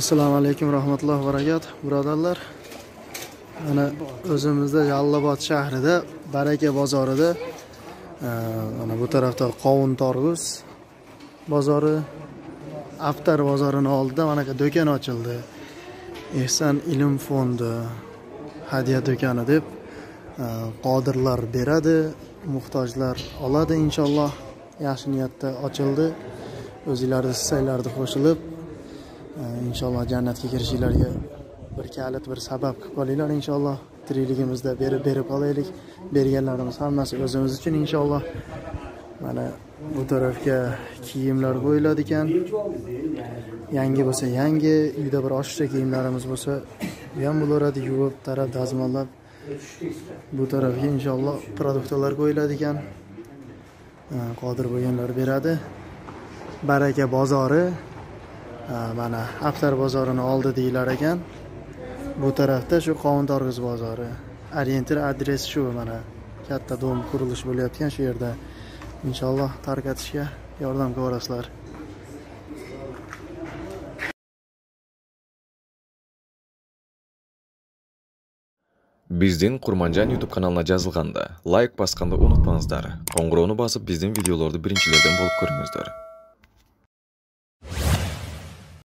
Assalomu alaykum rahmatullohi va barakatuh birodarlar. Mana o'zimizda Yallobod shahrida Baraka bozorida mana bu tarafda Qovun Torg'uz bozori, Aftar bozorining oldida mana bu do'kon ochildi. Ehson ilm fondi hadiya do'koni deb qodirlar beradi, muhtojlar oladi inshaalloh. Yaxshi niyatda ochildi. O'zingizlar istaylarni qo'shilib inshaalloh jannatga kirishinglarga bir kalit, bir sabab qilib qolinglar inshaalloh. Tirikligimizda berib qolaylik. Berganlarimiz hammasi o'zimiz uchun inshaalloh. Mana bu tarafga kiyimlar qo'yiladi ekan. Yangi bo'lsa yangi, uyda bir oshiqcha kiyimlarimiz bo'lsa, bu ham bo'laveradi, yuvib, tarab, dazmollab. Bu tarafga inshaalloh produktlar qo'yiladi ekan. Qodir bo'lganlar beradi. Baraka bozori mana Aftar bozorining oldi deyilar ekan. Bu tarafda shu Qovun Torg'uz bozori. Orientir adres shu, mana katta dom qurilish bo'layotgan shu yerda. Inshaalloh tarqatishga yordam ko'rasizlar. Bizdin Qurmanjan YouTube kanalına жазылганда, лайк басканды unutmаңыздар. Qo'ng'iroqni bosib bizning videolarni birinchilardan bo'lib ko'ringizlar.